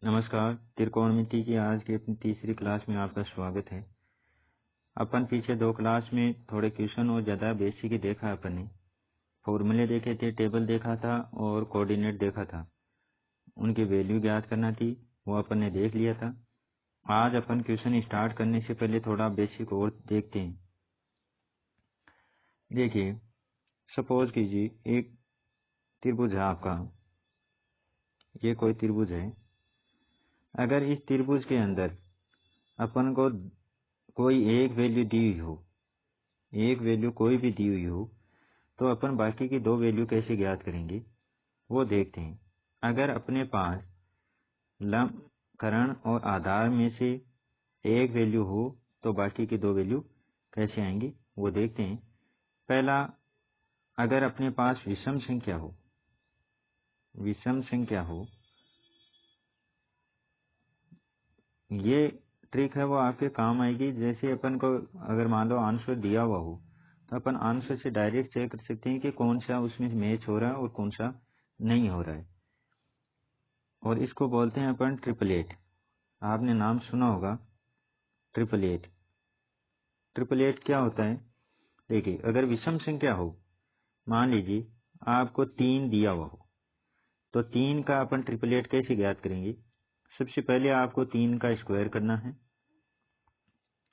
नमस्कार। त्रिकोणमिति की आज की अपनी तीसरी क्लास में आपका स्वागत है। अपन पीछे दो क्लास में थोड़े क्वेश्चन और ज़्यादा बेसिक ही देखा अपन ने। फॉर्मूले देखे थे, टेबल देखा था और कोऑर्डिनेट देखा था। उनकी वैल्यू ज्ञात करना थी, वो अपन ने देख लिया था। आज अपन क्वेश्चन स्टार्ट करने से पहले थोड़ा बेसिक और देखते हैं। देखिए, सपोज कीजिए एक त्रिभुज है आपका, ये कोई त्रिभुज है। अगर इस त्रिभुज के अंदर अपन को कोई एक वैल्यू दी हुई हो, एक वैल्यू कोई भी दी हुई हो, तो अपन बाकी की दो वैल्यू कैसे ज्ञात करेंगे वो देखते हैं। अगर अपने पास लंब, कर्ण और आधार में से एक वैल्यू हो तो बाकी की दो वैल्यू कैसे आएंगी वो देखते हैं। पहला, अगर अपने पास विषम संख्या हो, विषम संख्या हो, ये ट्रिक है वो आपके काम आएगी। जैसे अपन को अगर मान लो आंसर दिया हुआ हो तो अपन आंसर से डायरेक्ट चेक कर सकते हैं कि कौन सा उसमें मैच हो रहा है और कौन सा नहीं हो रहा है। और इसको बोलते हैं अपन ट्रिपलेट। आपने नाम सुना होगा ट्रिपलेट। ट्रिपलेट क्या होता है? देखिए, अगर विषम संख्या हो, मान लीजिए आपको 3 दिया हुआ हो, तो 3 का अपन ट्रिपलेट कैसे ज्ञात करेंगे? सबसे पहले आपको 3 का स्क्वायर करना है।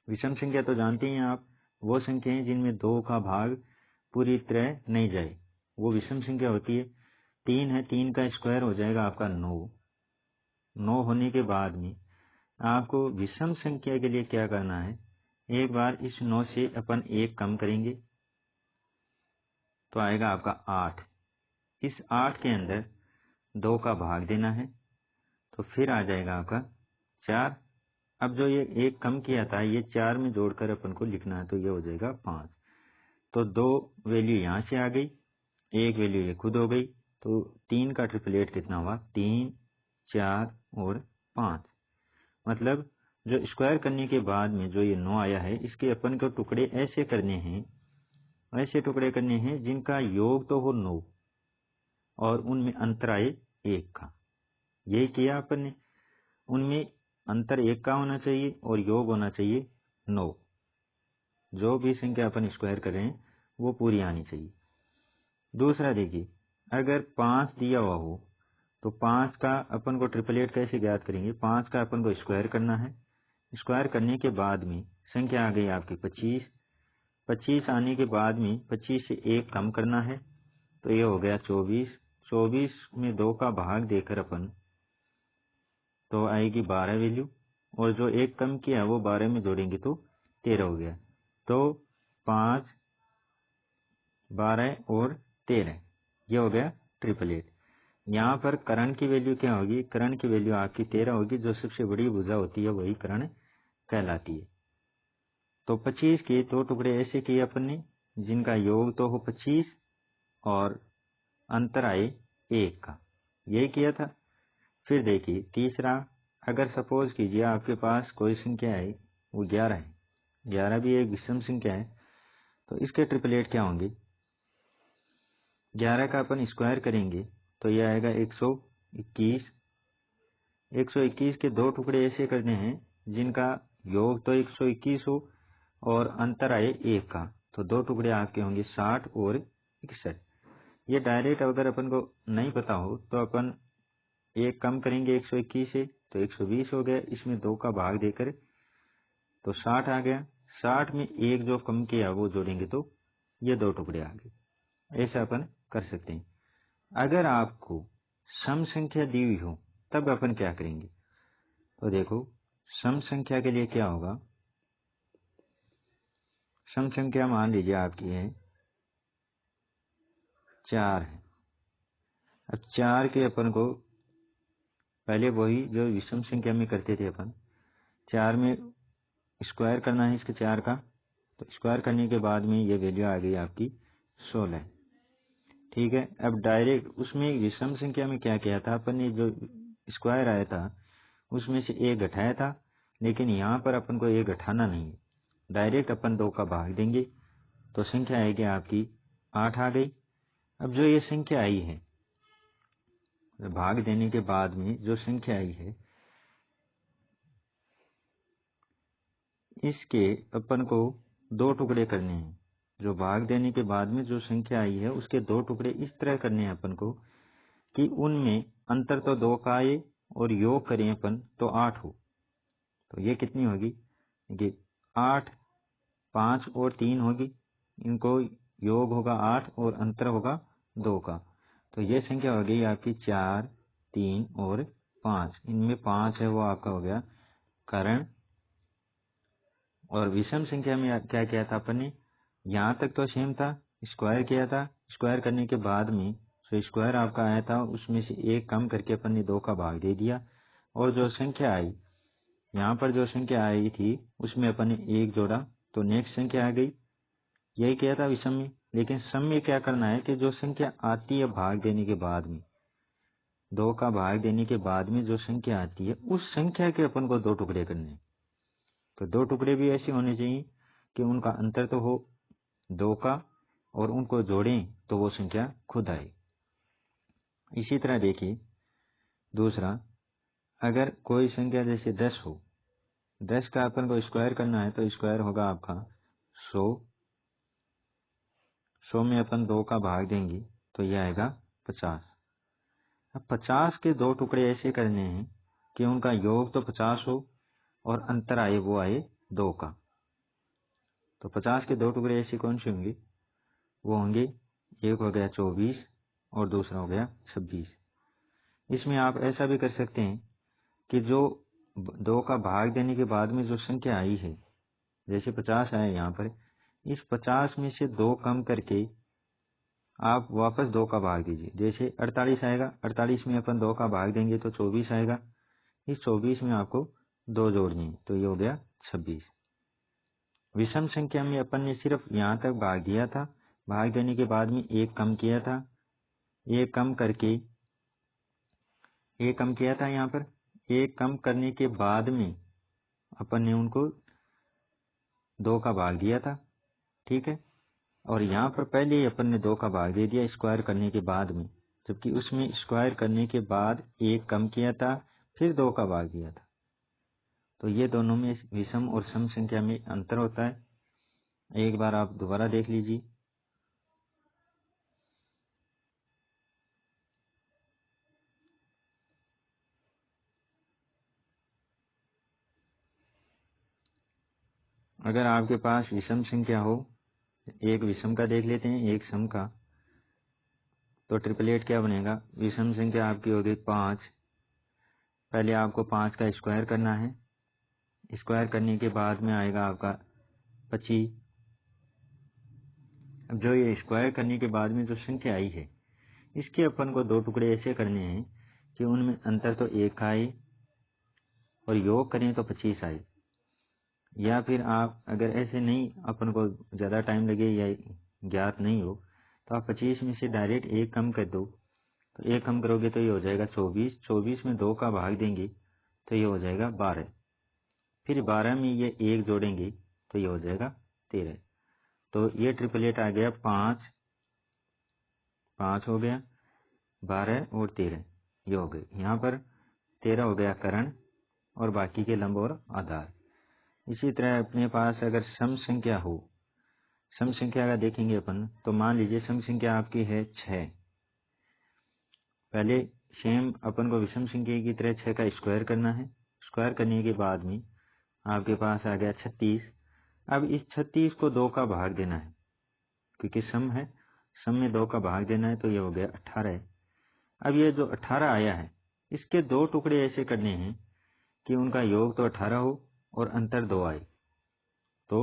विषम संख्या तो जानते हैं आप, वो संख्या है जिनमें 2 का भाग पूरी तरह नहीं जाए, वो विषम संख्या होती है। 3 है, 3 का स्क्वायर हो जाएगा आपका 9। 9 होने के बाद में आपको विषम संख्या के लिए क्या करना है? एक बार इस 9 से अपन 1 कम करेंगे तो आएगा आपका 8। इस 8 के अंदर 2 का भाग देना है तो फिर आ जाएगा आपका 4। अब जो ये 1 कम किया था ये 4 में जोड़कर अपन को लिखना है तो ये हो जाएगा 5। तो 2 वैल्यू यहाँ से आ गई, एक वैल्यू ये खुद हो गई। तो 3 का ट्रिपलेट कितना हुआ? 3, 4 और 5। मतलब जो स्क्वायर करने के बाद में जो ये 9 आया है, इसके अपन को टुकड़े ऐसे करने हैं, ऐसे टुकड़े करने हैं जिनका योग तो हो 9 और उनमें अंतर आए 1 का। यही किया अपन ने। उनमें अंतर 1 का होना चाहिए और योग होना चाहिए 9। जो भी संख्या अपन स्क्वायर कर रहे हैं वो पूरी आनी चाहिए। दूसरा देखिए, अगर 5 दिया हुआ हो तो 5 का अपन को ट्रिपलेट कैसे ज्ञात करेंगे? 5 का अपन को स्क्वायर करना है। स्क्वायर करने के बाद में संख्या आ गई आपकी 25। 25 आने के बाद में 25 से 1 कम करना है तो ये हो गया 24। 24 में 2 का भाग देकर अपन तो आएगी 12 वैल्यू, और जो 1 कम किया वो 12 में जोड़ेंगे तो 13 हो गया। तो 5, 12 और 13, ये हो गया ट्रिपलेट। यहाँ पर कर्ण की वैल्यू क्या होगी? कर्ण की वैल्यू आपकी 13 होगी। जो सबसे बड़ी भुजा होती है वही कर्ण कहलाती है। तो 25 के 2 टुकड़े ऐसे किए अपन ने जिनका योग तो हो 25 और अंतर आए 1 का, यही किया था। फिर देखिए तीसरा, अगर सपोज कीजिए आपके पास कोई संख्या है वो 11 है, 11 भी एक विषम संख्या है, तो इसके ट्रिपलेट क्या होंगे? 11 का अपन स्क्वायर करेंगे तो यह आएगा 121। 121 के 2 टुकड़े ऐसे करने हैं जिनका योग तो 121 हो और अंतर आए 1 का, तो 2 टुकड़े आपके होंगे 60 और 61। ये डायरेक्ट अगर अपन को नहीं पता हो तो अपन 1 कम करेंगे 121 से तो 120 हो गया। इसमें 2 का भाग देकर तो 60 आ गया। 60 में 1 जो कम किया वो जोड़ेंगे तो ये 2 टुकड़े आ गए। ऐसा अपन कर सकते हैं। अगर आपको सम संख्या दी हुई हो तब अपन क्या करेंगे? तो देखो, सम संख्या के लिए क्या होगा? सम संख्या मान लीजिए आपकी है 4 है। अब 4 के अपन को पहले वही जो विषम संख्या में करते थे अपन, 4 में स्क्वायर करना है इसके 4 का, तो स्क्वायर करने के बाद में ये वैल्यू आ गई आपकी 16। ठीक है। अब डायरेक्ट उसमें विषम संख्या में क्या किया था अपन ने? जो स्क्वायर आया था उसमें से 1 घटाया था, लेकिन यहाँ पर अपन को 1 घटाना नहीं है, डायरेक्ट अपन 2 का भाग देंगे तो संख्या आएगी आपकी 8 आ गई। अब जो ये संख्या आई है, भाग देने के बाद में जो संख्या आई है इसके अपन को दो टुकड़े करने हैं। जो भाग देने के बाद में जो संख्या आई है उसके दो टुकड़े इस तरह करने हैं अपन को कि उनमें अंतर तो 2 का आए और योग करें अपन तो 8 हो। तो ये कितनी होगी? ये 8, 5 और 3 होगी। इनको योग होगा 8 और अंतर होगा 2 का। तो ये संख्या हो गई आपकी 4, 3 और 5। इनमें 5 है वो आपका हो गया करण। और विषम संख्या में क्या किया था अपन ने? यहाँ तक तो सेम था, स्क्वायर किया था। स्क्वायर करने के बाद में जो स्क्वायर आपका आया था उसमें से एक कम करके अपन ने 2 का भाग दे दिया। और जो संख्या आई, यहाँ पर जो संख्या आई थी उसमें अपन ने एक जोड़ा तो नेक्स्ट संख्या आ गई। यही किया था विषम में। लेकिन सम में क्या करना है कि जो संख्या आती है भाग देने के बाद में, 2 का भाग देने के बाद में जो संख्या आती है उस संख्या के अपन को दो टुकड़े करने। तो दो टुकड़े भी ऐसे होने चाहिए कि उनका अंतर तो हो 2 का और उनको जोड़ें तो वो संख्या खुद आए। इसी तरह देखिए दूसरा, अगर कोई संख्या जैसे 10 हो, 10 का अपन को स्क्वायर करना है तो स्क्वायर होगा आपका 100। 100 में अपन 2 का भाग देंगे तो यह आएगा 50। अब 50 के दो टुकड़े ऐसे करने हैं कि उनका योग तो 50 हो और अंतर आए वो आए 2 का। तो 50 के दो टुकड़े ऐसे कौन से होंगे? वो होंगे, एक हो गया 24 और दूसरा हो गया 26। इसमें आप ऐसा भी कर सकते हैं कि जो 2 का भाग देने के बाद में जो संख्या आई है, जैसे 50 आया यहाँ पर, इस 50 में से 2 कम करके आप वापस 2 का भाग दीजिए। जैसे 48 आएगा, 48 में अपन 2 का भाग देंगे तो 24 आएगा। इस 24 में आपको 2 जोड़नी है तो ये हो गया 26। विषम संख्या में अपन ने सिर्फ यहाँ तक भाग दिया था, भाग देने के बाद में एक कम किया था, एक कम करके एक कम किया था यहाँ पर। एक कम करने के बाद में अपन ने उनको 2 का भाग दिया था, ठीक है। और यहाँ पर पहले ही अपन ने 2 का भाग दे दिया स्क्वायर करने के बाद में, जबकि उसमें स्क्वायर करने के बाद एक कम किया था फिर 2 का भाग दिया था। तो ये दोनों में विषम और सम संख्या में अंतर होता है। एक बार आप दोबारा देख लीजिए। अगर आपके पास विषम संख्या हो, एक विषम का देख लेते हैं एक सम का, तो ट्रिपलेट क्या बनेगा? विषम संख्या आपकी होगी 5। पहले आपको 5 का स्क्वायर करना है, स्क्वायर करने के बाद में आएगा आपका 25। अब जो ये स्क्वायर करने के बाद में जो संख्या आई है इसके अपन को दो टुकड़े ऐसे करने हैं कि उनमें अंतर तो 1 का आए और योग करें तो 25 आए। या फिर आप अगर ऐसे नहीं, अपन को ज़्यादा टाइम लगे या ज्ञात नहीं हो, तो आप 25 में से डायरेक्ट एक कम कर दो। तो एक कम करोगे तो ये हो जाएगा 24। 24 में 2 का भाग देंगे तो ये हो जाएगा 12। फिर 12 में ये एक जोड़ेंगे तो ये हो जाएगा 13। तो ये ट्रिपलेट आ गया 5, 5 हो गया, 12 और 13 ये हो गए। यहाँ पर 13 हो गया करण और बाकी के लंब और आधार। इसी तरह अपने पास अगर सम संख्या हो, सम संख्या का देखेंगे अपन, तो मान लीजिए सम संख्या आपकी है 6। पहले सेम अपन को विषम संख्या की तरह 6 का स्क्वायर करना है। स्क्वायर करने के बाद में आपके पास आ गया 36। अब इस 36 को 2 का भाग देना है, क्योंकि सम है, सम में 2 का भाग देना है, तो ये हो गया 18। अब ये जो 18 आया है इसके दो टुकड़े ऐसे करने हैं कि उनका योग तो 18 हो और अंतर 2 आए। तो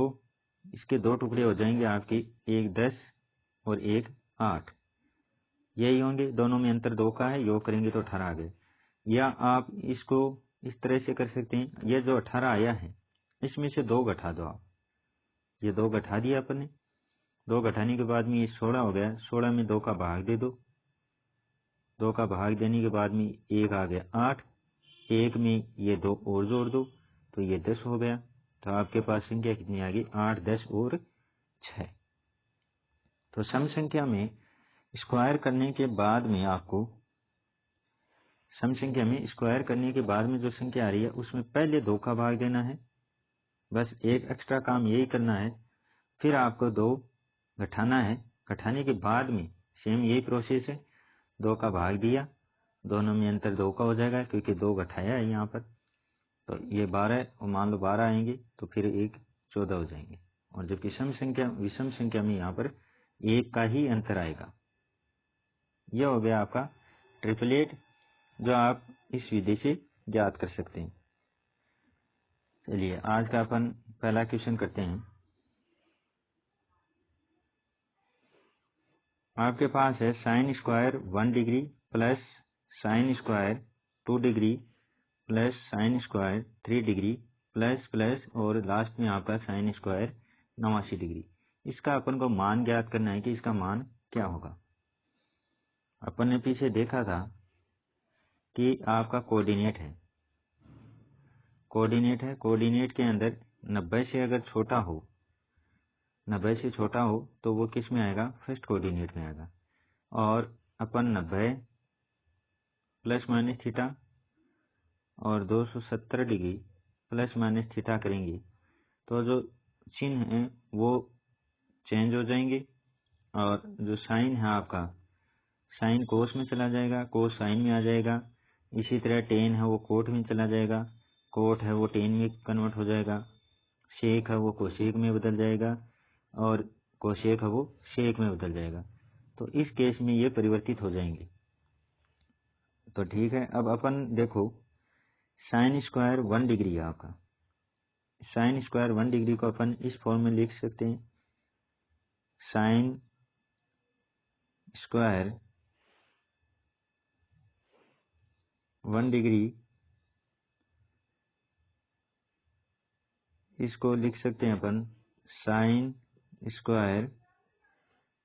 इसके दो टुकड़े हो जाएंगे आपके, एक 10 और एक 8। यही होंगे, दोनों में अंतर 2 का है, योग करेंगे तो 18 आ गए। या आप इसको इस तरह से कर सकते हैं, ये जो 18 आया है इसमें से 2 घटा दो आप। ये 2 घटा दिया अपन ने, 2 घटाने के बाद में ये 16 हो गया। 16 में 2 का भाग दे दो, 2 का भाग देने के बाद में एक आ गया 8। एक में ये 2 और जोड़ दो तो ये 10 हो गया। तो आपके पास संख्या कितनी आ गई? 8, 10 और 6। तो सम संख्या में स्क्वायर करने के बाद में आपको, सम संख्या में स्क्वायर करने के बाद में जो संख्या आ रही है उसमें पहले 2 का भाग देना है, बस एक एक्स्ट्रा काम यही करना है। फिर आपको 2 घटाना है, घटाने के बाद में सेम यही प्रोसेस है, 2 का भाग दिया, दोनों में अंतर 2 का हो जाएगा क्योंकि 2 घटाया है यहाँ पर। तो ये 12 और मान लो 12 आएंगे तो फिर 1 14 हो जाएंगे, और जब विषम संख्या में यहाँ पर 1 का ही अंतर आएगा। यह हो गया आपका ट्रिपलेट, जो आप इस विधि से ज्ञात कर सकते हैं। चलिए आज का अपन पहला क्वेश्चन करते हैं। आपके पास है sign square 1 degree plus sine square 2 degree plus sine square 3 degree plus plus और लास्ट में आपका साइन स्क्वायर 89 डिग्री। इसका अपन को मान ज्ञात करना है कि इसका मान क्या होगा। अपन ने पीछे देखा था कि आपका कोऑर्डिनेट है, कोऑर्डिनेट के अंदर 90 से अगर छोटा हो, 90 से छोटा हो तो वो किस में आएगा, फर्स्ट कोऑर्डिनेट में आएगा। और अपन 90 प्लस माइनस थीटा और 270 डिग्री प्लस माइनस थीटा करेंगे तो जो चिन्ह है वो चेंज हो जाएंगे, और जो साइन है आपका, साइन कोस में चला जाएगा, कोस साइन में आ जाएगा। इसी तरह टेन है वो कोट में चला जाएगा, कोट है वो टेन में कन्वर्ट हो जाएगा, शेक है वो कोशेक में बदल जाएगा, और कोशेक है वो शेक में बदल जाएगा। तो इस केस में ये परिवर्तित हो जाएंगे। तो ठीक है, अब अपन देखो साइन स्क्वायर 1 डिग्री है आपका। साइन स्क्वायर 1 डिग्री को अपन इस फॉर्म में लिख सकते हैं, साइन स्क्वायर 1 डिग्री, इसको लिख सकते हैं अपन साइन स्क्वायर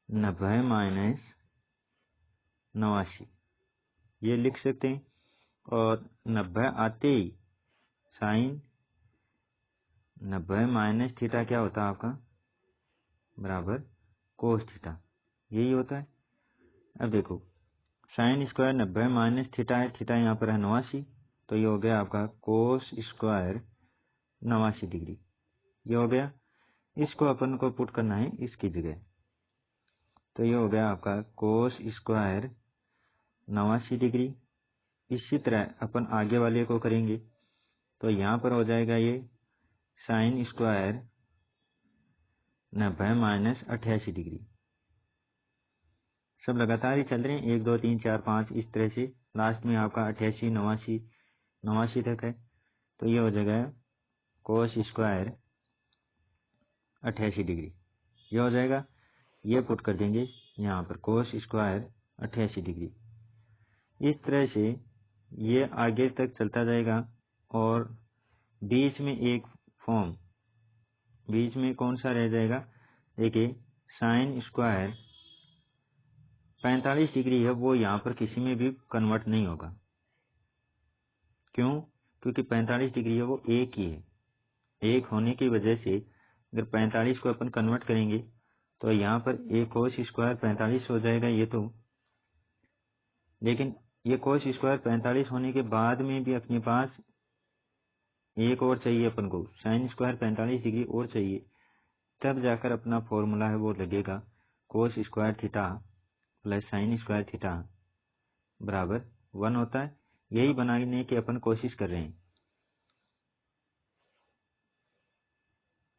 90 माइनस 89, ये लिख सकते हैं। और 90 आते ही साइन 90 माइनस थीटा क्या होता है आपका, बराबर कोस थीटा, यही होता है। अब देखो साइन स्क्वायर 90 माइनस थीटा है, थीटा यहाँ पर है 89, तो ये हो गया आपका कोस स्क्वायर 89 डिग्री, ये हो गया। इसको अपन को पुट करना है इसकी जगह, तो ये हो गया आपका कोस स्क्वायर 89 डिग्री। इसी तरह अपन आगे वाले को करेंगे तो यहाँ पर हो जाएगा ये साइन स्क्वायर 90 माइनस 88 डिग्री। सब लगातार ही चल रहे हैं, 1 2 3 4 5 इस तरह से, लास्ट में आपका 88 89 तक है। तो ये हो जाएगा कोस स्क्वायर 88 डिग्री, ये हो जाएगा। ये पुट कर देंगे यहाँ पर कोस स्क्वायर 88 डिग्री। इस तरह से ये आगे तक चलता जाएगा, और बीच में एक फॉर्म, बीच में कौन सा रह जाएगा, देखिए साइन स्क्वायर 45 डिग्री है, वो यहाँ पर किसी में भी कन्वर्ट नहीं होगा। क्यों, क्योंकि 45 डिग्री है वो एक ही है, एक होने की वजह से अगर 45 को अपन कन्वर्ट करेंगे तो यहाँ पर एक कोस स्क्वायर 45 हो जाएगा ये तो, लेकिन ये कोस स्क्वायर 45 होने के बाद में भी अपने पास एक और चाहिए अपन को, साइन स्क्वायर 45 डिग्री और चाहिए, तब जाकर अपना फॉर्मूला है वो लगेगा cos square theta plus sine square theta बराबर 1 होता है। यही बनाने की अपन कोशिश कर रहे हैं।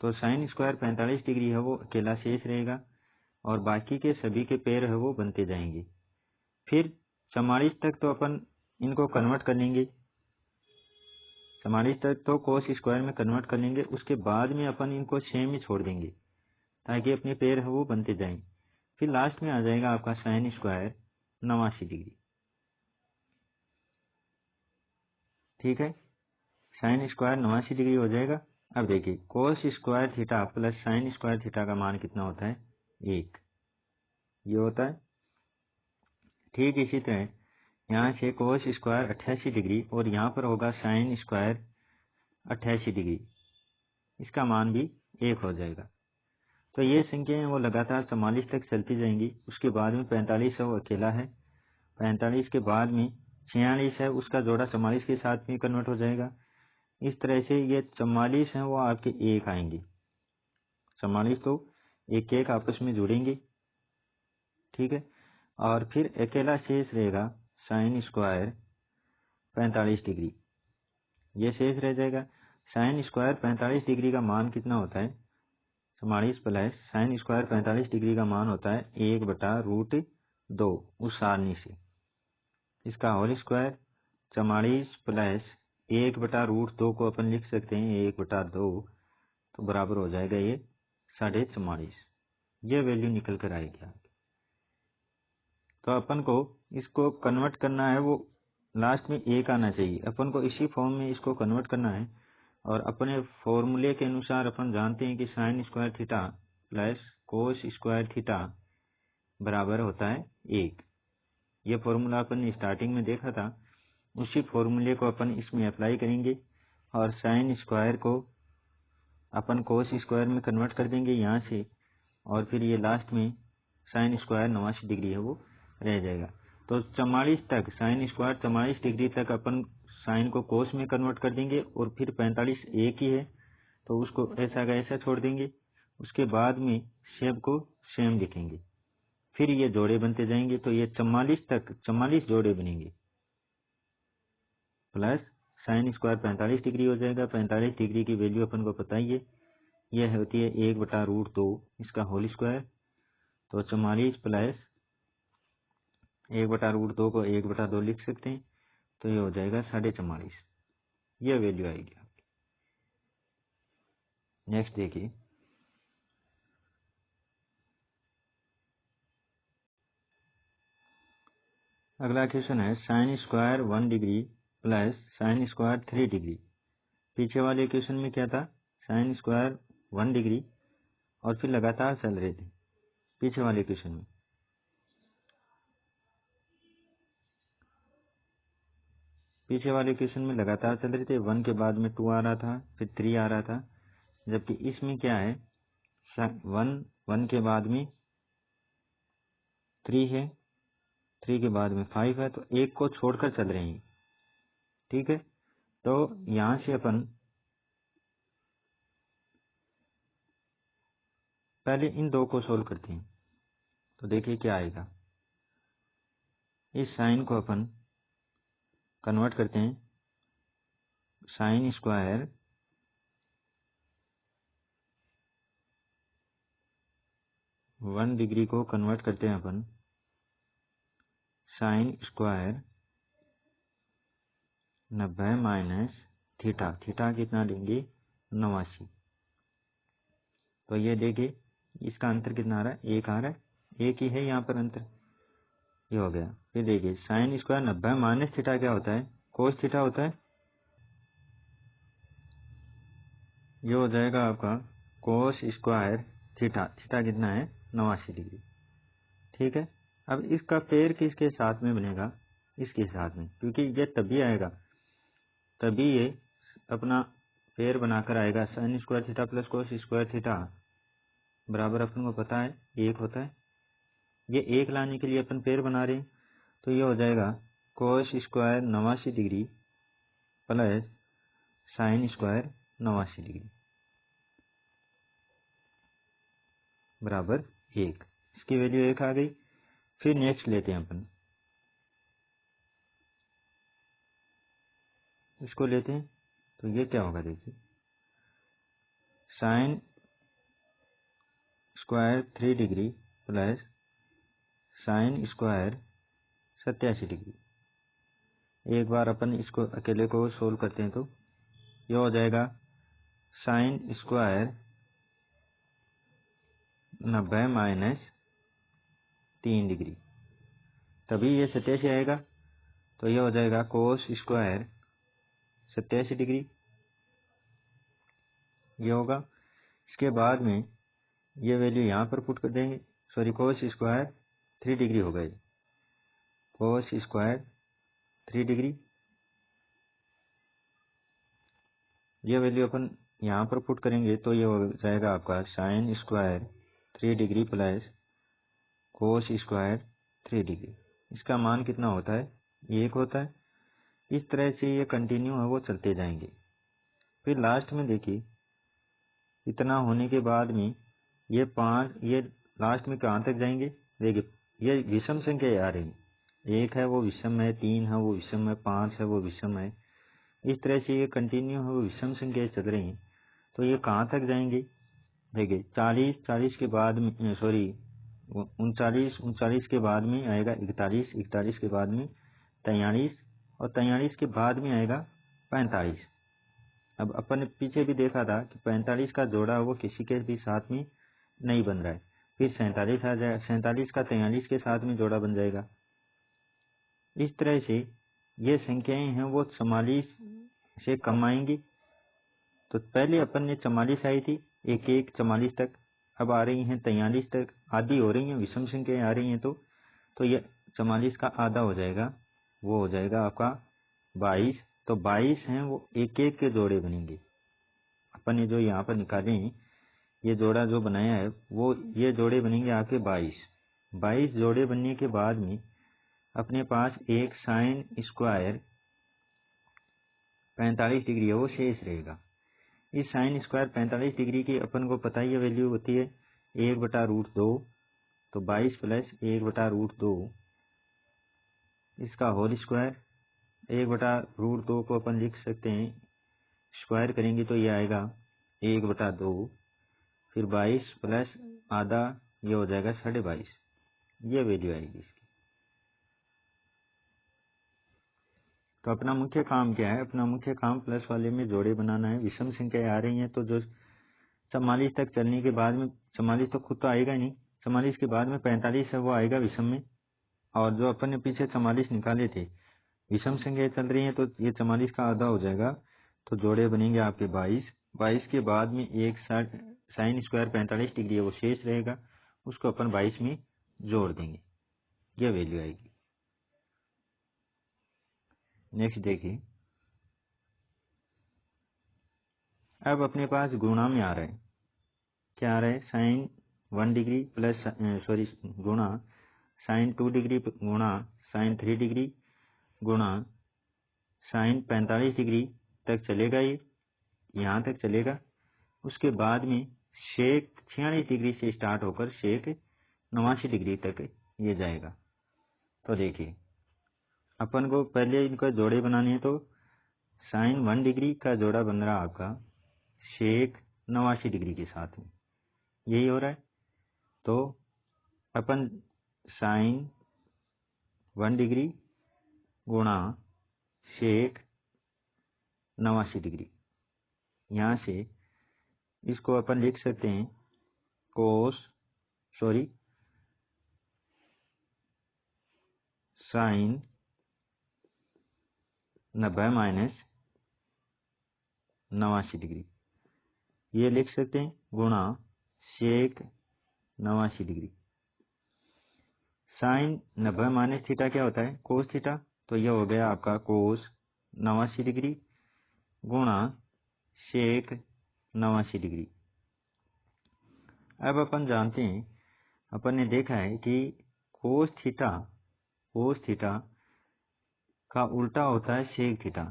तो साइन स्क्वायर 45 डिग्री है वो अकेला शेष रहेगा, और बाकी के सभी के पेड़ है वो बनते जाएंगे। फिर 44 तक तो अपन इनको कन्वर्ट कर लेंगे, 44 तक तो कोस स्क्वायर में कन्वर्ट कर लेंगे, उसके बाद में अपन इनको सेम ही छोड़ देंगे ताकि अपने पेड़ है वो बनते जाएं। फिर लास्ट में आ जाएगा आपका साइन स्क्वायर 89 डिग्री। ठीक है, साइन स्क्वायर 89 डिग्री हो जाएगा। अब देखिए cos square theta plus sine square theta का मान कितना होता है, 1, ये होता है। ठीक इसी तरह यहाँ से कोस स्क्वायर 88 डिग्री और यहाँ पर होगा साइन स्क्वायर 88 डिग्री, इसका मान भी 1 हो जाएगा। तो ये संख्याएं वो लगातार 44 तक चलती जाएंगी। उसके बाद में 45 है वो अकेला है, 45 के बाद में 46 है उसका जोड़ा 44 के साथ में कन्वर्ट हो जाएगा, इस तरह से ये 44 हैं वो आपके एक आएंगे। 44 तो एक एक आपस में जुड़ेंगे, ठीक है। और फिर अकेला शेष रहेगा साइन स्क्वायर 45 डिग्री, ये शेष रह जाएगा। साइन स्क्वायर 45 डिग्री का मान कितना होता है? 44 प्लस साइन स्क्वायर 45 डिग्री का मान होता है 1/√2 उस सारणी से। इसका होल स्क्वायर 44 प्लस 1/√2 को अपन लिख सकते हैं 1/2, तो बराबर हो जाएगा ये 44.5। ये वैल्यू निकल कर आएगी। तो अपन को इसको कन्वर्ट करना है, वो लास्ट में एक आना चाहिए। अपन को इसी फॉर्म में इसको कन्वर्ट करना है। और अपने फॉर्मूले के अनुसार अपन जानते हैं कि sine square theta plus cos square theta बराबर होता है 1। ये फॉर्मूला अपन ने स्टार्टिंग में देखा था, उसी फॉर्मूले को अपन इसमें अप्लाई करेंगे और साइन स्क्वायर को अपन कोस स्क्वायर में कन्वर्ट कर देंगे यहाँ से, और फिर ये लास्ट में साइन स्क्वायर 89 डिग्री है वो रह जाएगा। तो 44 तक साइन स्क्वायर 44 डिग्री तक अपन साइन को कोस में कन्वर्ट कर देंगे, और फिर 45 एक ही है तो उसको ऐसा का ऐसा छोड़ देंगे। उसके बाद में शेप को सेम लिखेंगे, फिर ये जोड़े बनते जाएंगे। तो ये 44 तक 44 जोड़े बनेंगे, प्लस साइन स्क्वायर 45 डिग्री हो जाएगा। 45 डिग्री की वैल्यू अपन को पता ही है, यह होती है 1/√2 इसका होल स्क्वायर। तो 44 प्लस 1/√2 को 1/2 लिख सकते हैं, तो ये हो जाएगा 44.5। ये वैल्यू आएगी आपकी। नेक्स्ट देखिए, अगला क्वेश्चन है sign square 1 degree plus sine square 3 degree. पीछे वाले क्वेश्चन में क्या था? साइन स्क्वायर 1 डिग्री और फिर लगातार चल रहे थे। पीछे वाले क्वेश्चन में लगातार चल रहे थे, 1 के बाद में 2 आ रहा था, फिर 3 आ रहा था। जबकि इसमें क्या है, 1 के बाद में 3 है, 3 के बाद में 5 है, तो एक को छोड़कर चल रहे हैं, ठीक है। तो यहां से अपन पहले इन दो को सोल्व करते हैं। तो देखिए क्या आएगा। इस साइन को अपन कन्वर्ट करते हैं, साइन स्क्वायर 1 डिग्री को कन्वर्ट करते हैं अपन sine square 90 minus theta. Theta कितना लेंगे? 89। तो ये देखिए इसका अंतर कितना आ रहा है? 1 आ रहा है, एक ही है यहाँ पर अंतर, ये हो गया। फिर देखिए साइन स्क्वायर 90 माइनस थीटा क्या होता है? कोस थीटा होता है। ये हो जाएगा आपका कोस स्क्वायर थीटा। थीटा कितना है? 89 डिग्री, ठीक है। अब इसका पेड़ किसके साथ में बनेगा? इसके साथ में, क्योंकि ये तभी आएगा, तभी ये अपना पेड़ बनाकर आएगा। Sine square theta plus cos square theta बराबर अपन को पता है 1 होता है। ये 1 लाने के लिए अपन पेड़ बना रहे हैं, तो ये हो जाएगा cos square 89 degree plus sine square 89 degree बराबर 1। इसकी वैल्यू 1 आ गई। फिर नेक्स्ट लेते हैं अपन, इसको लेते हैं। तो ये क्या होगा? देखिए sine square 3 degree plus sine square 87 degree. एक बार अपन इसको अकेले को सोल्व करते हैं, तो ये हो जाएगा साइन स्क्वायर 90 माइनस 3 डिग्री, तभी ये 87 आएगा। तो ये हो जाएगा कोस स्क्वायर 87 डिग्री, ये होगा। इसके बाद में ये वैल्यू यहाँ पर पुट कर देंगे, सॉरी कोस स्क्वायर 3 डिग्री हो गई, कोस स्क्वायर 3 डिग्री। ये वैल्यू अपन यहाँ पर पुट करेंगे, तो ये हो जाएगा आपका sine square 3 degree plus cos square 3 degree. इसका मान कितना होता है? 1 होता है। इस तरह से ये कंटिन्यू है वो चलते जाएंगे। फिर लास्ट में देखिए इतना होने के बाद में ये 5, ये लास्ट में कहाँ तक जाएंगे? देखिए ये विषम संख्या आ रही, 1 है वो विषम है, 3 है वो विषम है, 5 है वो विषम है, इस तरह से ये कंटिन्यू है वो विषम संख्या चल रही हैं। तो ये कहाँ तक जाएंगे? देखिए 40 के बाद में सॉरी 39 के बाद में आएगा 41 के बाद में 43 और 43 के बाद में आएगा 45। अब अपन ने पीछे भी देखा था कि 45 का जोड़ा वो किसी के भी साथ में नहीं बन रहा है। फिर 47 आ जाएगा, 47 का 43 के साथ में जोड़ा बन जाएगा। इस तरह से ये संख्याएं हैं वो 44 से कम आएंगी। तो पहले अपन ने 44 आई थी 44 तक, अब आ रही हैं 43 तक, आधी हो रही हैं, विषम संख्याएं आ रही हैं। तो ये 44 का आधा हो जाएगा, वो हो जाएगा आपका 22। तो 22 हैं वो एक के जोड़े बनेंगे। अपन ने जो यहाँ पर निकाले हैं ये जोड़ा जो बनाया है वो ये जोड़े बनेंगे आपके 22 जोड़े बनने के बाद में अपने पास एक साइन स्क्वायर 45 डिग्री है वो शेष रहेगा। इस साइन स्क्वायर 45 डिग्री की अपन को पता ही वैल्यू होती है 1/√2। तो 22 प्लस 1/√2 इसका होल स्क्वायर, 1/√2 को अपन लिख सकते हैं, स्क्वायर करेंगे तो ये आएगा 1/2, फिर 22 प्लस आधा ये हो जाएगा 22.5, ये वैल्यू आएगी इसकी। तो अपना मुख्य काम क्या है? अपना मुख्य काम प्लस वाले में जोड़े बनाना है। विषम संख्याएं आ रही हैं तो जो 44 तक चलने के बाद में 44 तो खुद तो आएगा ही नहीं, 44 के बाद में 45 है वो आएगा विषम में। और जो अपन ने पीछे 44 निकाले थे विषम संख्याएं चल रही हैं तो ये 44 का आधा हो जाएगा। तो जोड़े बनेंगे आपके 22 के बाद में एक साइन स्क्वायर 45 डिग्री है वो शेष रहेगा, उसको अपन 22 में जोड़ देंगे, ये वैल्यू आएगी। नेक्स्ट देखिए, अब अपने पास गुणा में आ रहा है, क्या आ रहा है? साइन 1 डिग्री प्लस गुणा साइन 2 डिग्री गुणा साइन 3 डिग्री गुणा साइन 45 डिग्री तक चलेगा, ये यहाँ तक चलेगा। उसके बाद में शेक 46 डिग्री से स्टार्ट होकर शेक 89 डिग्री तक ये जाएगा। तो देखिए अपन को पहले इनका जोड़े बनाने हैं, तो साइन 1 डिग्री का जोड़ा बन रहा आपका शेक 89 डिग्री के साथ में, यही हो रहा है। तो अपन साइन 1 डिग्री गुणा शेक 89 डिग्री, यहाँ से इसको अपन लिख सकते हैं साइन 90 माइनस 89 डिग्री, ये लिख सकते हैं, गुणा sec 89 degree. Sine 90 minus theta क्या होता है? Cos theta. तो यह हो गया आपका कोस 89 डिग्री गुणा शेक 89 डिग्री। अब अपन जानते हैं, अपन ने देखा है कि कोस थीटा का उल्टा होता है शेक थीटा।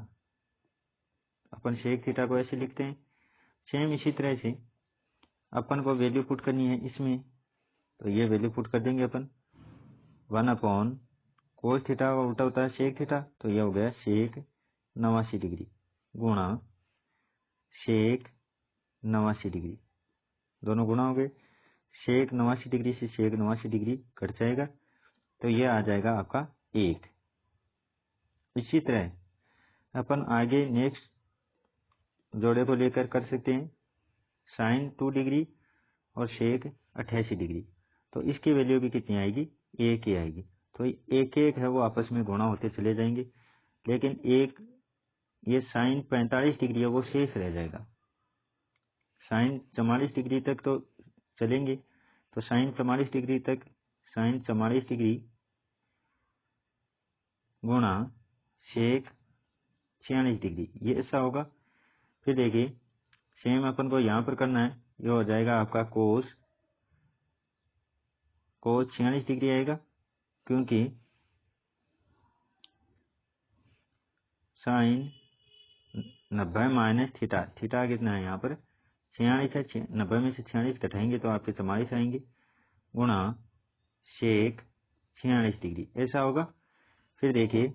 अपन शेक थीटा को ऐसे लिखते हैं। सेम इसी तरह से अपन को वैल्यू पुट करनी है इसमें, तो ये वैल्यू पुट कर देंगे अपन 1 कोस थीटा का उल्टा होता है शेक थीटा, तो यह हो गया शेक 89 डिग्री गुणा शेक 89 डिग्री, दोनों गुणा हो गए। शेक 89 डिग्री से शेक 89 डिग्री कट जाएगा, तो यह आ जाएगा आपका 1। इसी तरह अपन आगे नेक्स्ट जोड़े को लेकर कर सकते हैं, साइन 2 डिग्री और शेक 88 डिग्री। तो इसकी वैल्यू भी कितनी आएगी? 1 ही आएगी। तो एक है वो आपस में गुणा होते चले जाएंगे, लेकिन एक ये साइन 45 डिग्री है वो शेष रह जाएगा। साइन 44 डिग्री तक तो चलेंगे, तो साइन 44 डिग्री तक साइन 44 डिग्री गुणा शेक 46 डिग्री, ये ऐसा होगा। फिर देखिए सेम अपन को यहाँ पर करना है, ये हो जाएगा आपका कोस 46 डिग्री आएगा, क्योंकि साइन 90 माइनस थीटा, थीटा कितना है यहाँ पर 46 है, 90 में से 46 घटाएंगे तो आपके 44 आएंगे, गुणा सेक 46 डिग्री, ऐसा होगा। फिर देखिए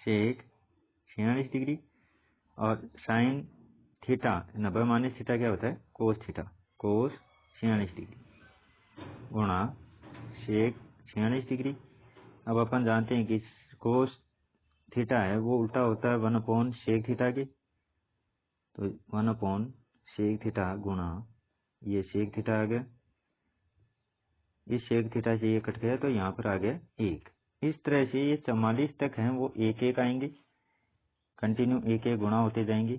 सेक 46 डिग्री और साइन थीटा 90 माइनस थीटा क्या होता है कोस थीटा, कोस 46 डिग्री गुणा सेक 46 डिग्री। अब अपन जानते हैं कि कोस थीटा है वो उल्टा होता है 1 सेक थीटा के, तो 1 सेक थीटा गुणा ये सेक थीटा आ गया, इस सेक थीटा से ये कट गया तो यहाँ पर आ गया 1। इस तरह से ये 44 तक हैं वो 1 आएंगे, कंटिन्यू 1 गुणा होते जाएंगे।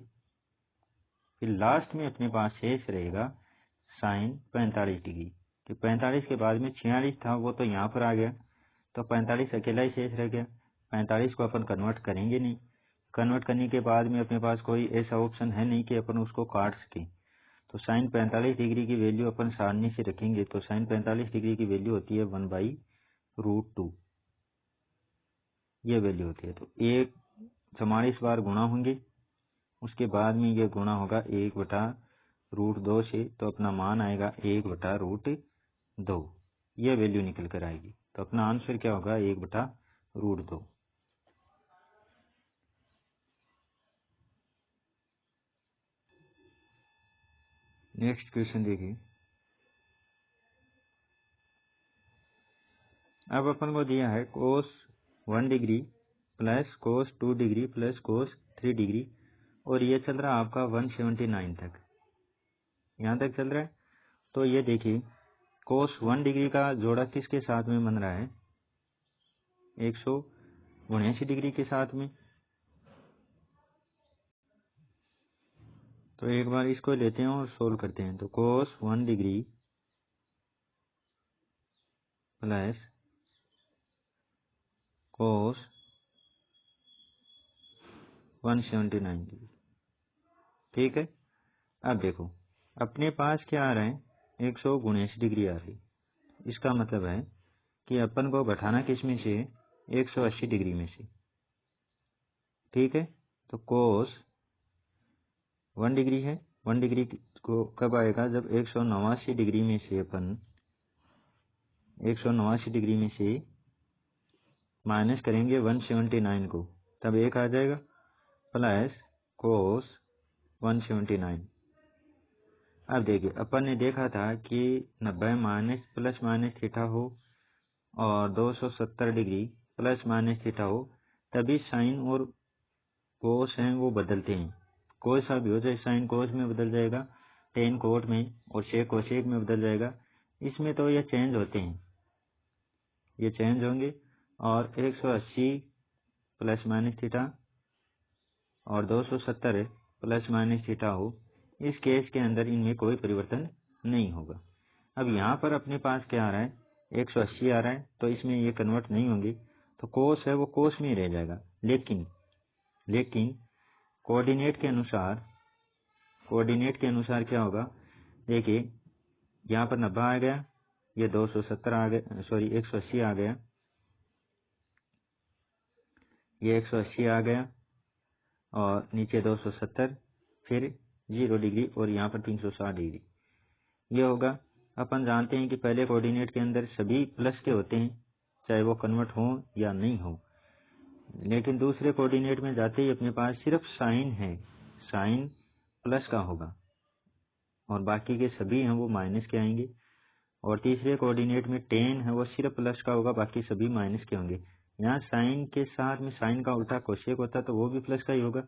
फिर लास्ट में अपने पास शेष रहेगा साइन 45 डिग्री, कि 45 के बाद में 46 था वो तो यहाँ पर आ गया, तो 45 अकेला ही शेष रह गया। 45 को अपन कन्वर्ट करेंगे नहीं, कन्वर्ट करने के बाद में अपने पास कोई ऐसा ऑप्शन है नहीं कि अपन उसको काट सकें, तो साइन 45 डिग्री की वैल्यू अपन सारणी से रखेंगे, तो साइन 45 डिग्री की वैल्यू होती है 1/√2, ये वैल्यू होती है। तो 44 बार गुणा होंगे, उसके बाद में ये गुणा होगा 1/√2 से, तो अपना मान आएगा 1/√2, ये वैल्यू निकल कर आएगी। तो अपना आंसर क्या होगा 1/√2। नेक्स्ट क्वेश्चन देखिए। अब अपन को दिया है कोस 1 degree plus cos 2 degree plus cos 3 degree, और ये चल रहा है आपका 179 तक, यहाँ तक चल रहा है। तो ये देखिए कोस 1 डिग्री का जोड़ा किसके साथ में बन रहा है 179 डिग्री के साथ में। तो एक बार इसको लेते हैं और सोल्व करते हैं। तो कोस 1 डिग्री प्लस कोस 179 डिग्री, ठीक है। अब देखो अपने पास क्या आ रहा है 179 डिग्री आ रही, इसका मतलब है कि अपन को घटाना किस में से 180 डिग्री में से, ठीक है। तो कोस 1 डिग्री है, 1 डिग्री को कब आएगा जब 189 डिग्री में से अपन 189 डिग्री में से माइनस करेंगे 179 को, तब 1 आ जाएगा, प्लस कोस 179। अब देखिए अपन ने देखा था कि 90 माइनस प्लस माइनस थीटा हो और 270 डिग्री प्लस माइनस थीटा हो, तभी साइन और कोस हैं वो बदलते हैं। कोई सा भी हो जाए, साइन कोस में बदल जाएगा, टेन कोट में, और शेक कोशेक में बदल जाएगा। इसमें तो ये चेंज होते हैं, ये चेंज होंगे। और 180 प्लस माइनस थीटा और 270 प्लस माइनस थीटा हो, इस केस के अंदर इनमें कोई परिवर्तन नहीं होगा। अब यहाँ पर अपने पास क्या आ रहा है 180 आ रहा है, तो इसमें ये कन्वर्ट नहीं होंगे, तो कोस है वो कोस में ही रह जाएगा। लेकिन कोऑर्डिनेट के अनुसार क्या होगा, देखिए यहाँ पर 90 आ गया, ये 270 आ गया, सॉरी 180 आ गया, ये 180 आ गया और नीचे 270, फिर 0 डिग्री और यहाँ पर 360 डिग्री ये होगा। अपन जानते हैं कि पहले कोऑर्डिनेट के अंदर सभी प्लस के होते हैं, चाहे वो कन्वर्ट हो या नहीं हो, लेकिन दूसरे कोऑर्डिनेट में जाते ही अपने पास सिर्फ साइन है, साइन प्लस का होगा और बाकी के सभी हैं वो माइनस के आएंगे। और तीसरे कोऑर्डिनेट में टेन है वो सिर्फ प्लस का होगा, बाकी सभी माइनस के होंगे। यहाँ साइन के साथ में साइन का उल्टा कोशेक होता है तो वो भी प्लस का ही होगा,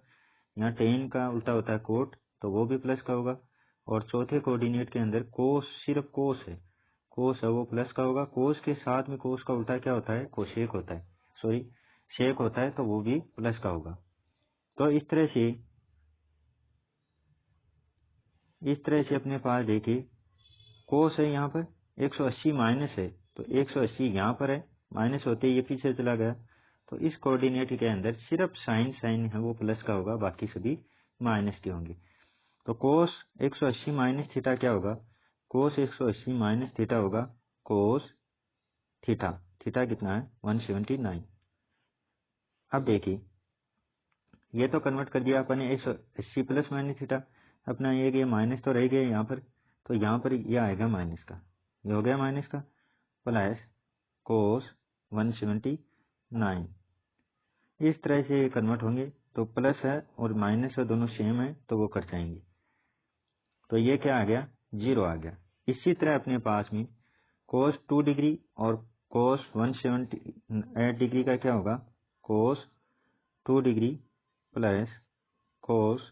यहाँ टेन का उल्टा होता है कोट तो वो भी प्लस का होगा। और चौथे कोऑर्डिनेट के अंदर कोस, सिर्फ कोस है, कोस है वो प्लस का होगा, कोस के साथ में कोस का उल्टा क्या होता है कोशेक होता है, सॉरी शेक होता है, तो वो भी प्लस का होगा। तो इस तरह से अपने पास देखिए कोस है यहाँ पर 180 माइनस है, तो 180 यहाँ पर है, माइनस होते ही ये पीछे चला गया, तो इस कोऑर्डिनेट के अंदर सिर्फ साइन है वो प्लस का होगा, बाकी सभी माइनस के होंगे। तो कोस 180 माइनस थीटा क्या होगा कोस 180 माइनस थीटा होगा कोस थीटा। थीटा कितना है 179। अब देखिए ये तो कन्वर्ट कर दिया अपन ने 180 प्लस माइनस थीटा, अपना ये माइनस तो रह गया यहाँ पर, तो यहाँ पर ये आएगा माइनस का, ये हो गया माइनस का, प्लस कोस 179। इस तरह से ये कन्वर्ट होंगे, तो प्लस है और माइनस है दोनों सेम है तो वो कट जाएंगे, तो ये क्या आ गया 0 आ गया। इसी तरह अपने पास में कोस 2 डिग्री और कोस 178 डिग्री का क्या होगा, कोस 2 डिग्री प्लस कोस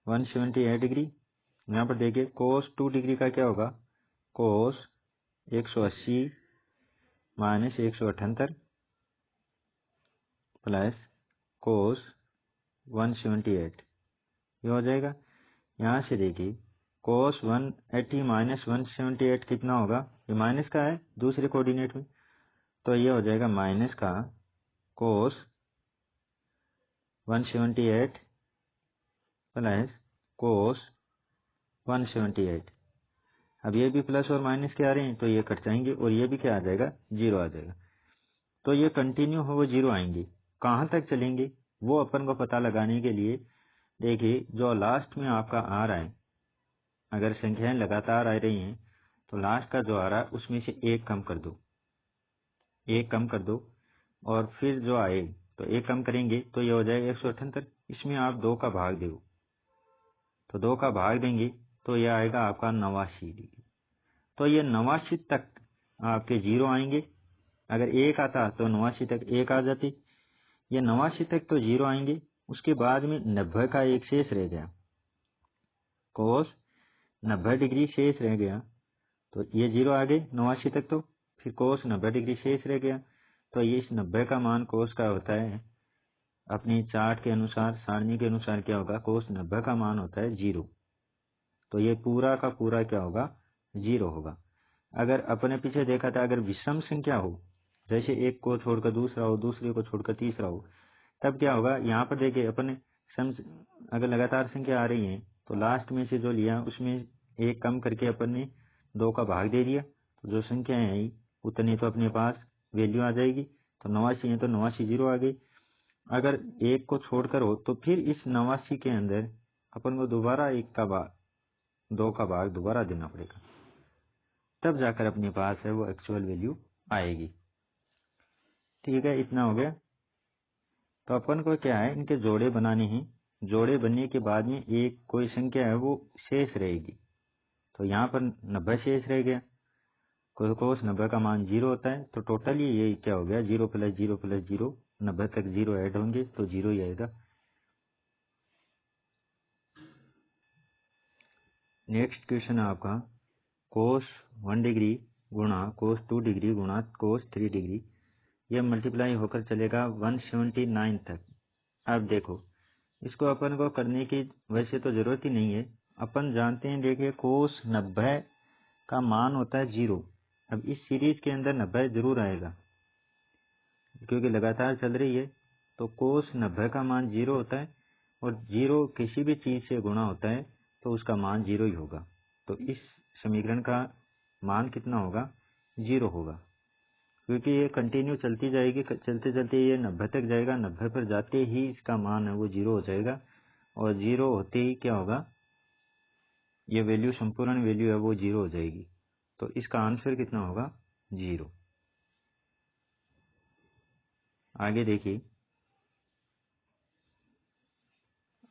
178 डिग्री। यहाँ पर देखिए कोस 2 डिग्री का क्या होगा, कोस 180 माइनस 178 प्लस कोस 178, ये हो जाएगा। यहाँ से देखिए कोस 180 माइनस 178 कितना होगा, ये माइनस का है दूसरे कोऑर्डिनेट में, तो ये हो जाएगा माइनस का कोस 178 प्लस कोस 178। अब ये भी प्लस और माइनस के आ रहे हैं तो ये कट जाएंगे और ये भी क्या आ जाएगा 0 आ जाएगा। तो ये कंटिन्यू हो वो 0 आएंगे, कहाँ तक चलेंगे वो अपन को पता लगाने के लिए देखिए जो लास्ट में आपका आ रहा है, अगर संख्याएं लगातार आ रही हैं तो लास्ट का जो आ रहा है उसमें से एक कम कर दो, एक कम कर दो, और फिर जो आए तो एक कम करेंगे तो ये हो जाएगा 178। इसमें आप 2 का भाग दो, तो 2 का भाग देंगे तो ये आएगा आपका 89 डिग्री। तो ये 89 तक आपके 0 आएंगे, अगर 1 आता तो 89 तक 1 आ जाती, ये 89 तक तो 0 आएंगे। उसके बाद में 90 का एक शेष रह गया, कोस 90 डिग्री शेष रह गया, तो ये 0 आ गए 89 तक, तो फिर कोस 90 डिग्री शेष रह गया, तो ये इस 90 का मान कोस का होता है अपनी चार्ट के अनुसार, सारणी के अनुसार क्या होगा, कोस 90 का मान होता है 0, तो ये पूरा का पूरा क्या होगा 0 होगा। अगर अपने पीछे देखा था अगर विषम संख्या हो, जैसे एक को छोड़कर दूसरा हो, दूसरे को छोड़कर तीसरा हो, तब क्या होगा, यहाँ पर देखिए अपन अगर लगातार संख्या आ रही है तो लास्ट में से जो लिया उसमें एक कम करके अपन ने 2 का भाग दे दिया, तो जो संख्या है उतनी तो अपने पास वैल्यू आ जाएगी, तो 89 है तो 89 0 आ गई। अगर एक को छोड़कर हो तो फिर इस 89 के अंदर अपन को दोबारा 2 का भाग दोबारा देना पड़ेगा, तब जाकर अपने पास है वो एक्चुअल वैल्यू आएगी। ठीक है, इतना हो गया। तो अपन को क्या है, इनके जोड़े बनाने हैं, जोड़े बनने के बाद में एक कोई संख्या है वो शेष रहेगी, तो यहाँ पर 90 शेष रह गया, कोस 90 का मान 0 होता है, तो टोटल ये क्या हो गया 0 प्लस 0 प्लस 0, 90 तक 0 ऐड होंगे तो 0 ही आएगा। नेक्स्ट क्वेश्चन है आपका कोस 1 डिग्री गुणा कोस 2 डिग्री गुणा कोस 3 डिग्री, यह मल्टीप्लाई होकर चलेगा 179 तक। अब देखो इसको अपन को करने की वैसे तो जरूरत ही नहीं है, अपन जानते हैं, देखिए कोस 90 का मान होता है 0। अब इस सीरीज के अंदर 90 जरूर आएगा क्योंकि लगातार चल रही है, तो कोस 90 का मान 0 होता है, और 0 किसी भी चीज से गुणा होता है तो उसका मान 0 ही होगा, तो इस समीकरण का मान कितना होगा 0 होगा, क्योंकि ये कंटिन्यू चलती जाएगी, चलते चलते ये 90 तक जाएगा, 90 पर जाते ही इसका मान है वो 0 हो जाएगा, और 0 होते ही क्या होगा, ये वैल्यू संपूर्ण वैल्यू है वो 0 हो जाएगी, तो इसका आंसर कितना होगा 0। आगे देखिए,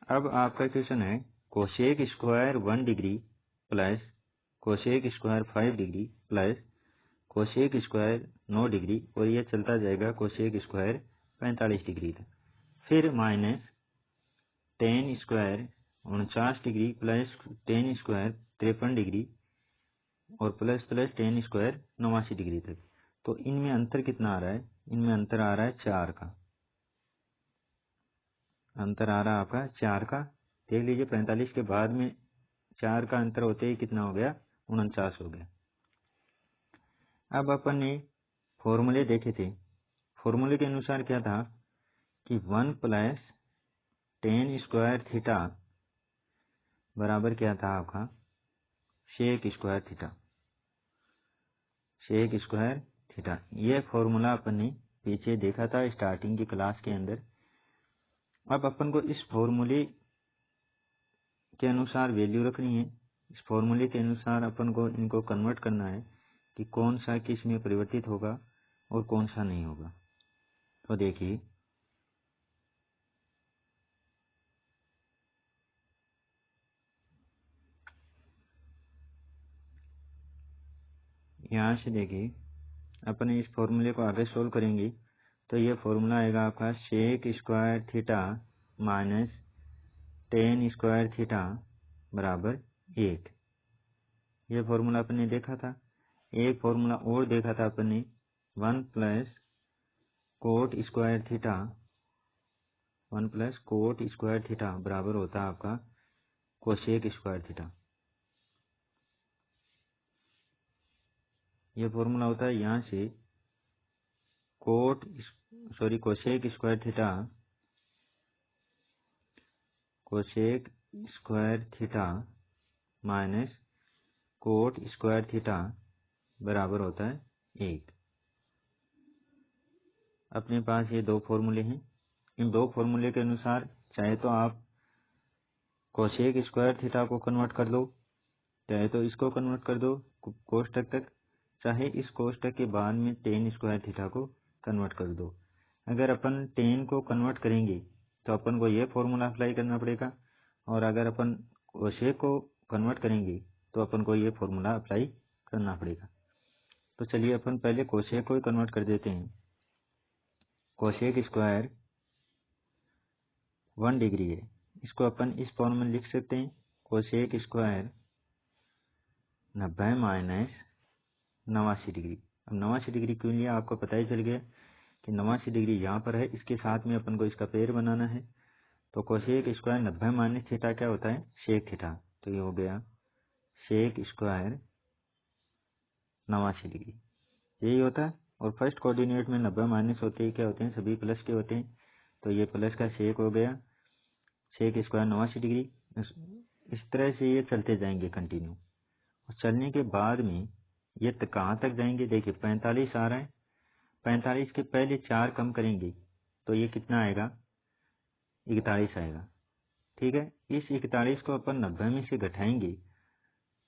अब आपका क्वेश्चन है cosec square 1 degree plus cosec square 5 degree plus cosec square 9 degree, और ये चलता जाएगा कोसेक स्क्वायर 45 डिग्री तक, फिर minus tan square 49 degree plus tan square 53 degree, और plus plus tan square 89 degree तक। तो इनमें अंतर कितना आ रहा है, इनमें अंतर आ रहा है 4 का, अंतर आ रहा है आपका 4 का। देख लीजिए 45 के बाद में 4 का अंतर होते ही कितना हो गया 49 हो गया। अब अपन ने फॉर्मूले देखे थे, फॉर्मूले के अनुसार क्या था कि 1 प्लस टेन स्क्वायर थीटा बराबर क्या था आपका sec square theta, sec square theta. ये फॉर्मूला अपन ने पीछे देखा था स्टार्टिंग की क्लास के अंदर। अब अपन को इस फॉर्मूले के अनुसार वैल्यू रखनी है। इस फॉर्मूले के अनुसार अपन को इनको कन्वर्ट करना है कि कौन सा किस में परिवर्तित होगा और कौन सा नहीं होगा। तो देखिए, यहाँ से देखिए अपन इस फॉर्मूले को आगे सोल्व करेंगे तो ये फॉर्मूला आएगा आपका sec square theta minus tan square theta बराबर 1। ये फॉर्मूला अपन ने देखा था। एक फॉर्मूला और देखा था अपन ने, 1 plus coat square theta, 1 plus coat square theta बराबर होता है आपका कोसेक स्क्वायर थीटा। ये फॉर्मूला होता है यहाँ से cosec square theta, cosec square theta minus coat square theta बराबर होता है 1। अपने पास ये दो फॉर्मूले हैं। इन दो फॉर्मूले के अनुसार चाहे तो आप कोसेक स्क्वायर थीटा को कन्वर्ट कर दो, चाहे तो इसको कन्वर्ट कर दो कोष्टक तक, चाहे इस कोष्टक के बाद में टेन स्क्वायर थीटा को कन्वर्ट कर दो। अगर अपन टेन को कन्वर्ट करेंगे तो अपन को ये फॉर्मूला अप्लाई करना पड़ेगा, और अगर अपन कोसेक को कन्वर्ट करेंगे तो अपन को ये फॉर्मूला अप्लाई करना पड़ेगा। तो चलिए अपन पहले कोसेक को ही कन्वर्ट कर देते हैं। कोसेक स्क्वायर 1 डिग्री है, इसको अपन इस फॉर्म में लिख सकते हैं, कोसेक स्क्वायर 90 माइनस 89 डिग्री। अब 89 डिग्री क्यों लिया आपको पता ही चल गया कि 89 डिग्री यहाँ पर है, इसके साथ में अपन को इसका पेड़ बनाना है। तो कोसेक स्क्वायर 90 माइनस थीटा क्या होता है, सेक थीटा। तो ये हो गया सेक स्क्वायर 89 डिग्री, यही होता है। और फर्स्ट कोऑर्डिनेट में 90 माइनस होते ही क्या होते हैं, सभी प्लस के होते हैं। तो ये प्लस का सेक हो गया, सेक स्क्वायर 89 डिग्री। इस तरह से ये चलते जाएंगे कंटिन्यू, और चलने के बाद में ये कहाँ तक जाएंगे, देखिए 45 आ रहा है, 45 के पहले 4 कम करेंगे तो ये कितना आएगा, 41 आएगा। ठीक है, इस 41 को अपन 90 में से घटाएंगे,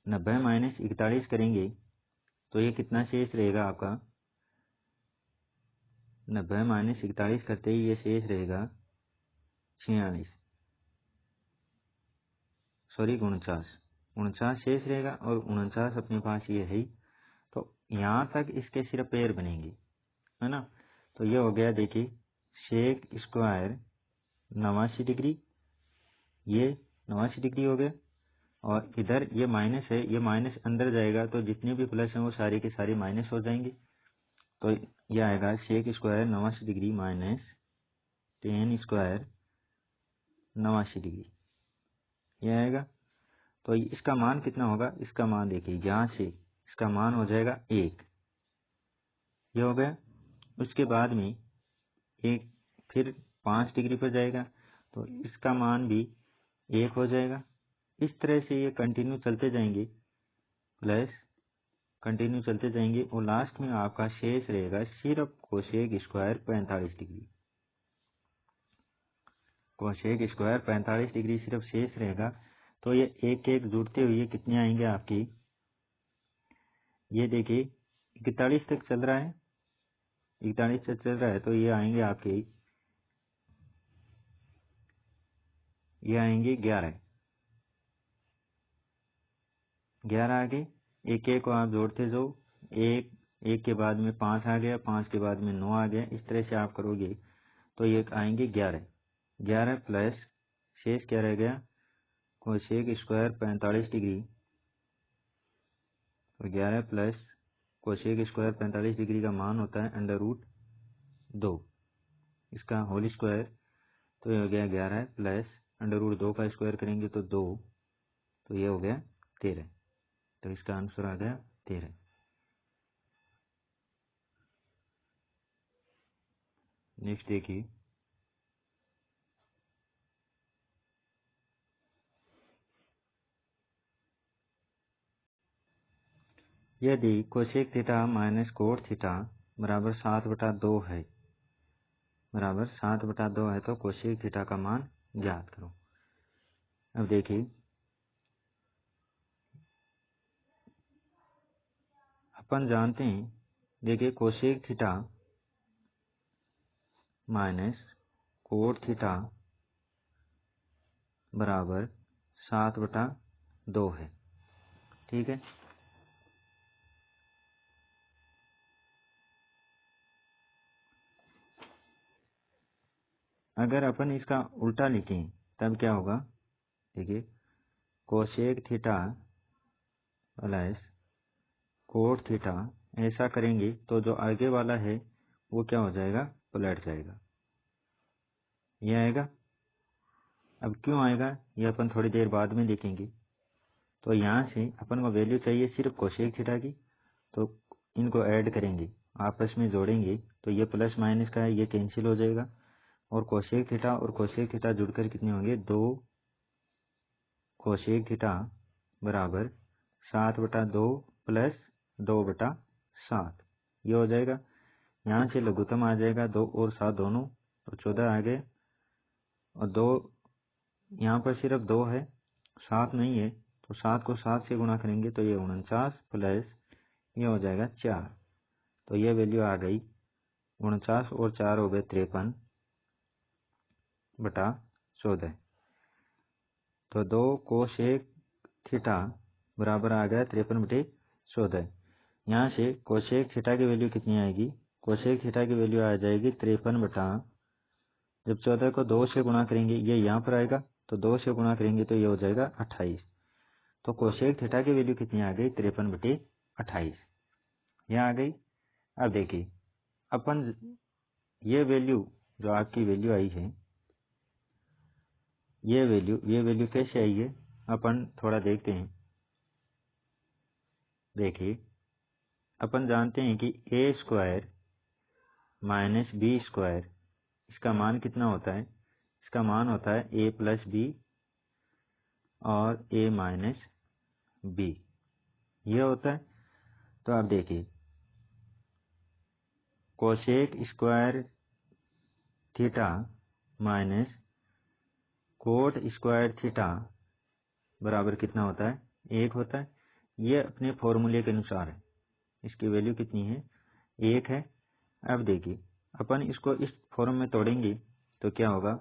90 माइनस 41 करेंगे तो ये कितना शेष रहेगा आपका, 90 माइनस 41 करते ही ये शेष रहेगा 46, 49 शेष रहेगा, और 49 अपने पास ये है। तो यहाँ तक इसके सिर्फ पेड़ बनेंगे, है ना। तो ये हो गया, देखिए सेक स्क्वायर 89 डिग्री, ये 89 डिग्री हो गया, और इधर ये माइनस है, ये माइनस अंदर जाएगा तो जितने भी प्लस हैं वो सारे के सारे माइनस हो जाएंगे। तो ये आएगा sec square 89 degree minus tan square 89 degree, ये आएगा। तो इसका मान कितना होगा, इसका मान देखिए यहाँ से इसका मान हो जाएगा 1, ये हो गया। उसके बाद में एक फिर 5 डिग्री पर जाएगा तो इसका मान भी 1 हो जाएगा। इस तरह से ये कंटिन्यू चलते जाएंगे, प्लस कंटिन्यू चलते जाएंगे, और लास्ट में आपका शेष रहेगा सिर्फ cosec square 45 degree. Cosec square 45 degree सिर्फ शेष रहेगा। तो ये एक एक जुड़ते हुए कितने आएंगे आपकी, ये देखिए 41 तक चल रहा है, 41 तक चल रहा है, तो ये आएंगे आपके, ये आएंगे 11 आगे, एक एक को आप जोड़ते जाओ, एक के बाद में 5 आ गया, 5 के बाद में 9 आ गया, इस तरह से आप करोगे तो ये आएंगे 11 प्लस शेष क्या रह गया, कोसेक स्क्वायर 45 डिग्री, तो 11 प्लस कोसेक स्क्वायर 45 डिग्री का मान होता है √2, इसका होल स्क्वायर, तो ये हो गया 11 प्लस √2 का स्क्वायर करेंगे तो 2, तो ये हो गया 13। तो इसका आंसर आ गया 13। नेक्स्ट देखिए, यदि cosec theta minus cot theta बराबर 7/2 है, बराबर 7/2 है, तो कोसेक थीटा का मान ज्ञात करो। अब देखिए, अपन जानते हैं, देखिए cosec theta minus cot theta बराबर 7/2 है, ठीक है। अगर अपन इसका उल्टा लिखें तब क्या होगा, देखिए cosec theta plus cot theta, ऐसा करेंगे तो जो आगे वाला है वो क्या हो जाएगा, पलट जाएगा, ये आएगा। अब क्यों आएगा ये अपन थोड़ी देर बाद में देखेंगे। तो यहाँ से अपन को वैल्यू चाहिए सिर्फ कोसेक थीटा की, तो इनको ऐड करेंगे, आपस में जोड़ेंगे, तो ये प्लस माइनस का है, ये कैंसिल हो जाएगा, और कोसेक थीटा और कोसेक थीटा जुड़कर कितने होंगे, 2 कोसेक थीटा बराबर 7/2 प्लस 2/7, ये हो जाएगा। यहाँ से लघुत्तम आ जाएगा 2 और 7 दोनों, तो 14 आ गए, और 2 यहाँ पर सिर्फ 2 है, 7 नहीं है, तो 7 को 7 से गुणा करेंगे तो ये 49 प्लस ये हो जाएगा 4, तो ये वैल्यू आ गई 49 और 4 हो गए 53/14। तो 2 कोसेक थीटा बराबर आ गया 53/14। यहाँ से कोसेक थीटा की वैल्यू कितनी आएगी, कोसेक थीटा की वैल्यू आ जाएगी 53 जब 14 को 2 से गुणा करेंगे ये यहाँ पर आएगा, तो 2 से गुणा करेंगे तो ये हो जाएगा 28। तो कोसेक थीटा की वैल्यू कितनी आ गई, 53/28, यह आ गई। अब देखिए अपन ये वैल्यू जो आपकी वैल्यू आई है, ये वैल्यू कैसे आई है, अपन थोड़ा देखते हैं। देखिए अपन जानते हैं कि a² माइनस b², इसका मान कितना होता है, इसका मान होता है a प्लस बी और a माइनस बी, ये होता है। तो आप देखिए cosec square theta minus coat square theta बराबर कितना होता है, 1 होता है। ये अपने फॉर्मूले के अनुसार है, इसकी वैल्यू कितनी है, 1 है। अब देखिए अपन इसको इस फॉर्म में तोड़ेंगे तो क्या होगा,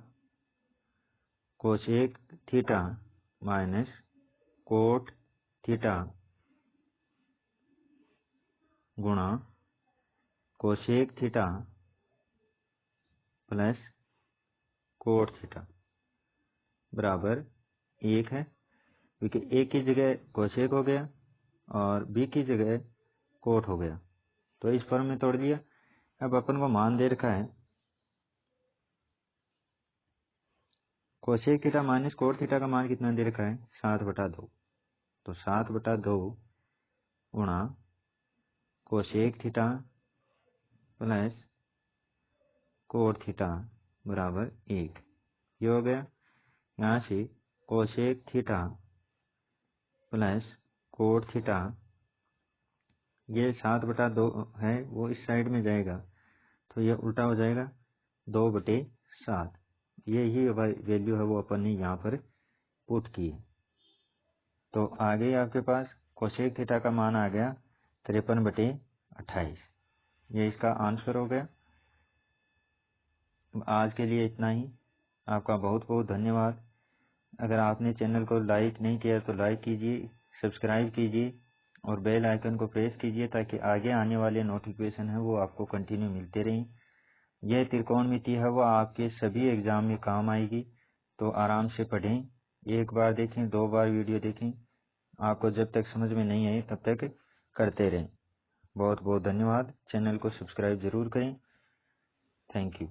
cosec theta minus cot theta गुणा cosec theta plus cot theta बराबर 1 है, क्योंकि ए की जगह कोसेक हो गया और बी की जगह कोट हो गया, तो इस फॉर्म में तोड़ दिया। अब अपन को मान दे रखा है cosec theta minus cot theta का मान कितना दे रखा है, 7/2, तो 7/2 गुणा cosec theta plus cot theta बराबर 1, ये हो गया। यहाँ से cosec theta plus cot theta, ये 7/2 है वो इस साइड में जाएगा, तो ये उल्टा हो जाएगा 2/7, यही वैल्यू है वो अपन ने यहाँ पर पुट की है। तो आ गई आपके पास कोसेक थीटा का मान आ गया 53/28, ये इसका आंसर हो गया। आज के लिए इतना ही, आपका बहुत बहुत धन्यवाद। अगर आपने चैनल को लाइक नहीं किया तो लाइक कीजिए, सब्सक्राइब कीजिए और बेल आइकन को प्रेस कीजिए ताकि आगे आने वाले नोटिफिकेशन है वो आपको कंटिन्यू मिलते रहें। यह त्रिकोणमिति है वो आपके सभी एग्जाम में काम आएगी, तो आराम से पढ़ें, एक बार देखें, 2 बार वीडियो देखें, आपको जब तक समझ में नहीं आई तब तक करते रहें। बहुत बहुत धन्यवाद, चैनल को सब्सक्राइब जरूर करें। Thank you.